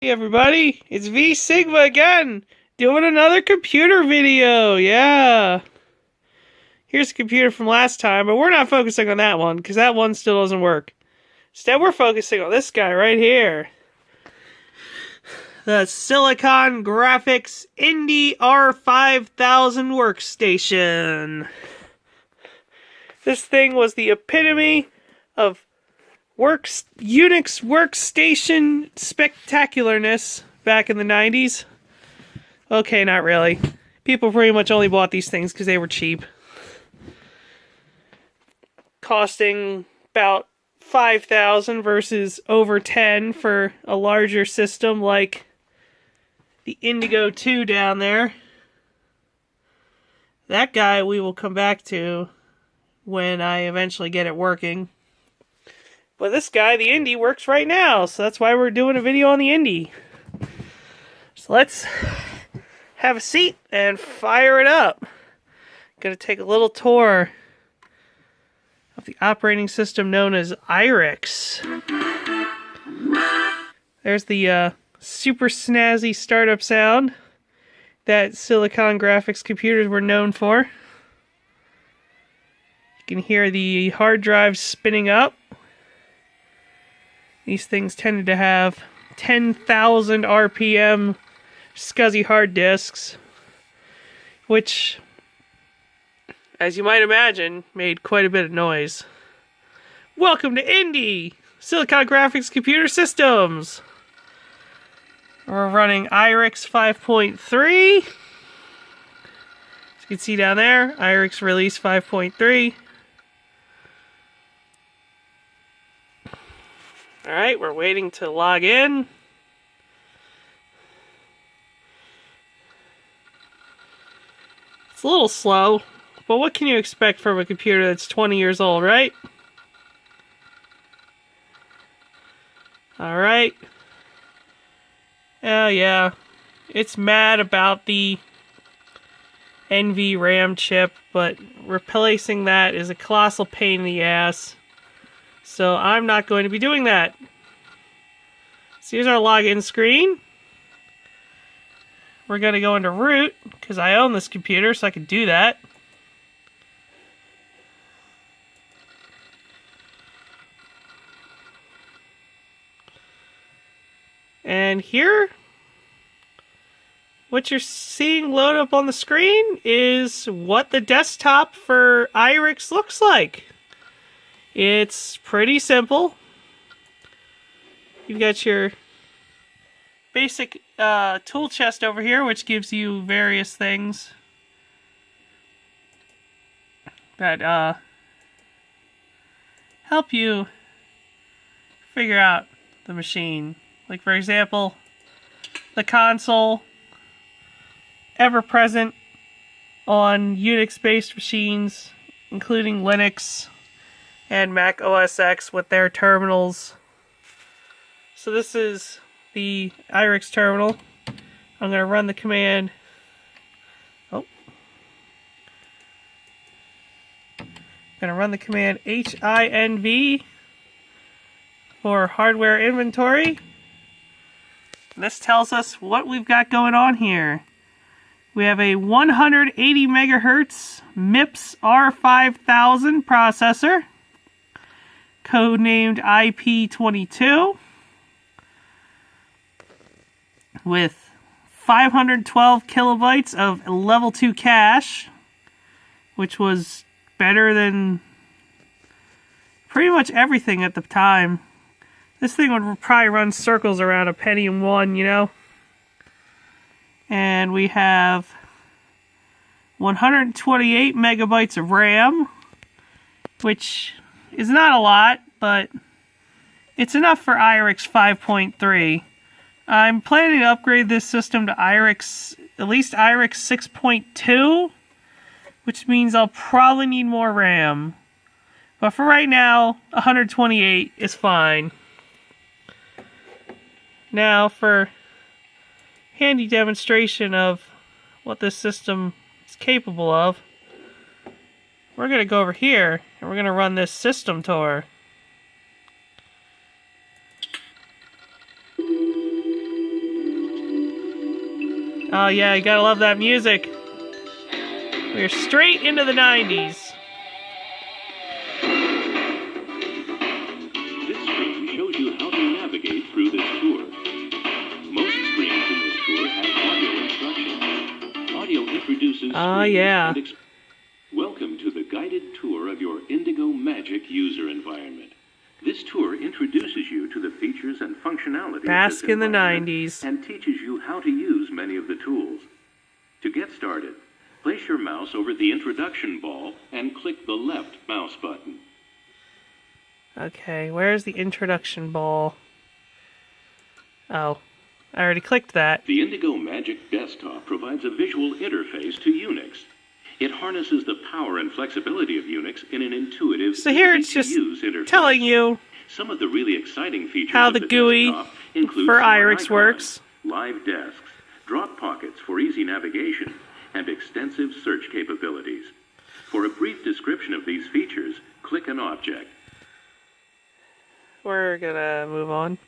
Hey everybody, it's V Sigma again, doing another computer video, yeah. Here's a computer from last time, but we're not focusing on that one, because that one still doesn't work. Instead, we're focusing on this guy right here. The Silicon Graphics Indy R5000 workstation. This thing was the epitome of Unix workstation spectacularness back in the 90s. Okay, not really. People pretty much only bought these things because they were cheap. Costing about $5,000 versus over $10,000 for a larger system like the Indigo 2 down there. That guy we will come back to when I eventually get it working. But this guy, the Indy, works right now, so that's why we're doing a video on the Indy. So let's have a seat and fire it up. Gonna take a little tour of the operating system known as IRIX. There's the super snazzy startup sound that Silicon Graphics computers were known for. You can hear the hard drive spinning up. These things tended to have 10,000 RPM SCSI hard disks, which, as you might imagine, made quite a bit of noise. Welcome to Indy, Silicon Graphics Computer Systems. We're running IRIX 5.3. As you can see down there, IRIX release 5.3. Alright, we're waiting to log in. It's a little slow, but what can you expect from a computer that's 20 years old, right? Alright. Oh yeah, it's mad about the NVRAM chip, but replacing that is a colossal pain in the ass. So I'm not going to be doing that. So here's our login screen. We're going to go into root, because I own this computer, so I can do that. And here, what you're seeing load up on the screen is what the desktop for IRIX looks like. It's pretty simple. You've got your basic tool chest over here, which gives you various things that help you figure out the machine. Like, for example, the console, ever present on Unix-based machines, including Linux and Mac OS X with their terminals. So this is the IRIX terminal. I'm going to run the command. I'm going to run the command HINV for hardware inventory. And this tells us what we've got going on here. We have a 180 megahertz MIPS R5000 processor, codenamed IP22, with 512 kilobytes of level 2 cache, which was better than pretty much everything at the time. This thing would probably run circles around a Pentium 1, you know? And we have 128 megabytes of RAM, which is not a lot, but it's enough for IRIX 5.3. I'm planning to upgrade this system to IRIX, at least IRIX 6.2, which means I'll probably need more RAM. But for right now, 128 is fine. Now, for handy demonstration of what this system is capable of, we're going to go over here and we're going to run this system tour. Oh yeah, you gotta love that music. We're straight into the 90s. This screen shows you how to navigate through this tour. Most screens in this tour have audio instructions. Audio introduces yeah. Welcome to the guided tour of your Indigo Magic user environment. This tour introduces you to the features and functionality Bask of this in the environment 90s. and teaches you how to use many of the tools. To get started, place your mouse over the introduction ball and click the left mouse button. Okay, where's the introduction ball? Oh, I already clicked that. The Indigo Magic Desktop provides a visual interface to Unix. It harnesses the power and flexibility of Unix in an intuitive, So here it's just interface. telling you some of the really exciting features how of the GUI desktop include for smart IRIX icons, works. live desks, drop pockets for easy navigation, and extensive search capabilities. For a brief description of these features, click an object. We're gonna move on.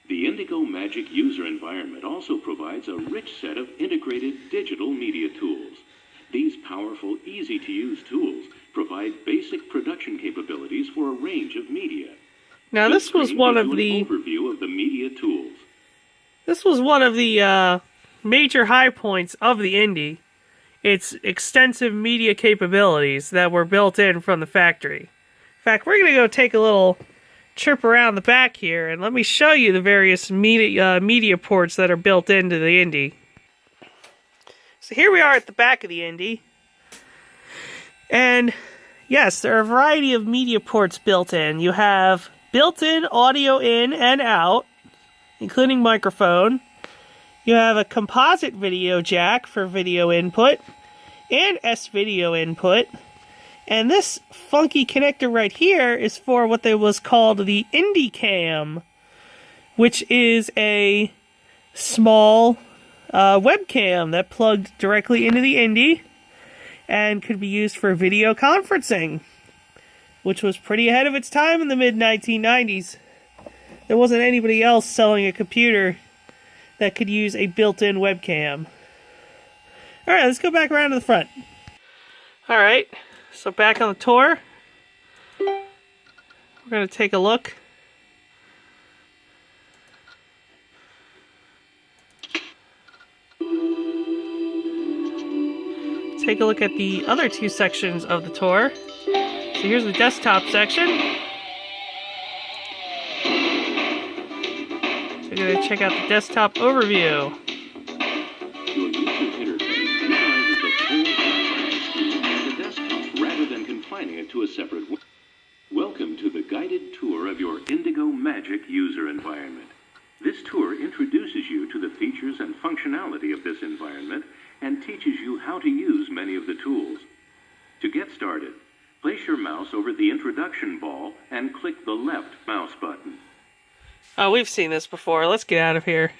The Indigo Magic user environment also provides a rich set of integrated digital media tools. These powerful, easy-to-use tools provide basic production capabilities for a range of media. Now this was one of the overview of the media tools. This was one of the major high points of the Indy. Its extensive media capabilities that were built in from the factory. In fact, we're gonna go take a little trip around the back here and let me show you the various media ports that are built into the Indy. So here we are at the back of the Indy. And yes, there are a variety of media ports built in. You have built-in audio in and out, including microphone. You have a composite video jack for video input and S-video input. And this funky connector right here is for what was called the IndyCam, which is a small webcam that plugged directly into the Indy and could be used for video conferencing, which was pretty ahead of its time in the mid-1990s. There wasn't anybody else selling a computer that could use a built-in webcam. Alright, let's go back around to the front. Alright, so back on the tour, we're going to take a look. Take a look at the other two sections of the tour. So here's the desktop section. We're going to check out the desktop overview. Your user interface utilizes the full screen of the desktop rather than confining it to a separate window. Welcome to the guided tour of your Indigo Magic user environment. This tour introduces you to the features and functionality of this environment and teaches you how to use many of the tools. To get started, place your mouse over the introduction ball and click the left mouse button. Oh, we've seen this before. Let's get out of here.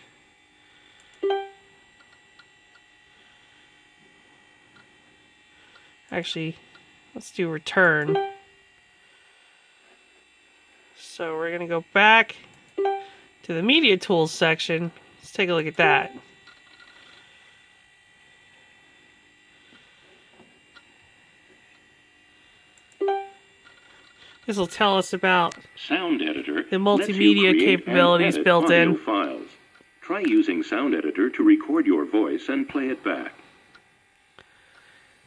Actually, let's do return. So we're going to go back to the media tools section. Let's take a look at that. This will tell us about Sound Editor the multimedia capabilities built in. Files. Try using Sound Editor to record your voice and play it back.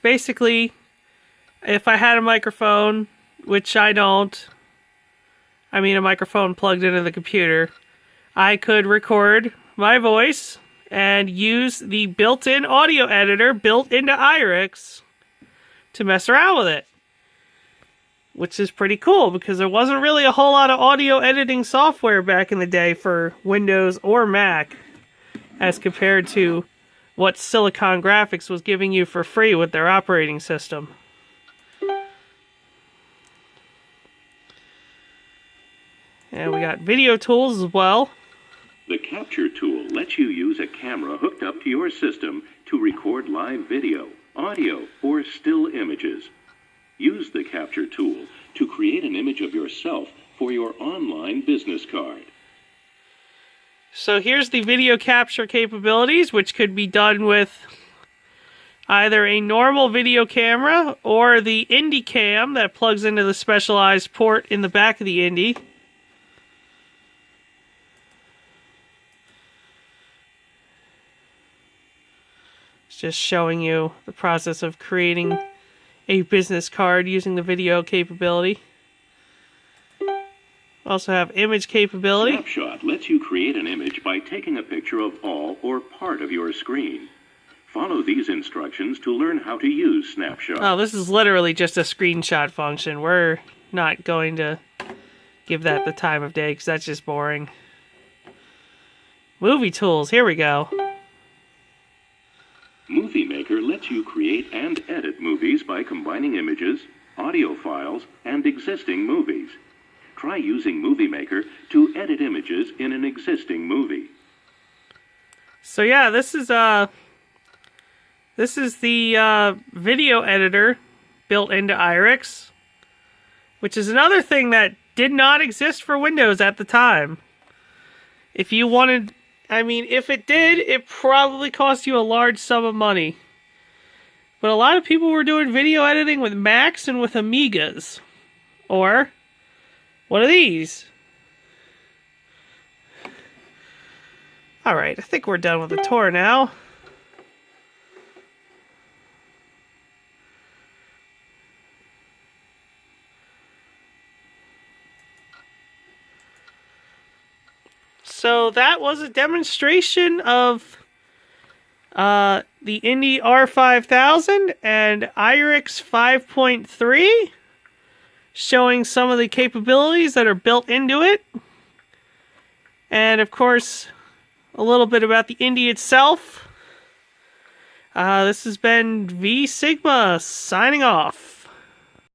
Basically, if I had a microphone, which I don't, I mean a microphone plugged into the computer, I could record my voice and use the built-in audio editor built into IRIX to mess around with it. Which is pretty cool, because there wasn't really a whole lot of audio editing software back in the day for Windows or Mac, as compared to what Silicon Graphics was giving you for free with their operating system. And we got video tools as well. The Capture tool lets you use a camera hooked up to your system to record live video, audio, or still images. Use the Capture tool to create an image of yourself for your online business card. So here's the video capture capabilities, which could be done with either a normal video camera or the Indy cam that plugs into the specialized port in the back of the Indy. It's just showing you the process of creating a business card using the video capability. Also have image capability. Snapshot lets you create an image by taking a picture of all or part of your screen. Follow these instructions to learn how to use Snapshot. Oh, this is literally just a screenshot function. We're not going to give that the time of day because that's just boring. Movie tools, here we go. Movie Maker lets you create and edit movies by combining images, audio files, and existing movies. Try using Movie Maker to edit images in an existing movie. So yeah, this is the video editor built into iRix, which is another thing that did not exist for Windows at the time. If you wanted, I mean, if it did, it probably cost you a large sum of money. But a lot of people were doing video editing with Macs and with Amigas. Or what are these? Alright, I think we're done with the tour now. So that was a demonstration of the Indy R5000 and iRix 5.3. Showing some of the capabilities that are built into it. And of course, a little bit about the Indy itself. This has been V Sigma signing off.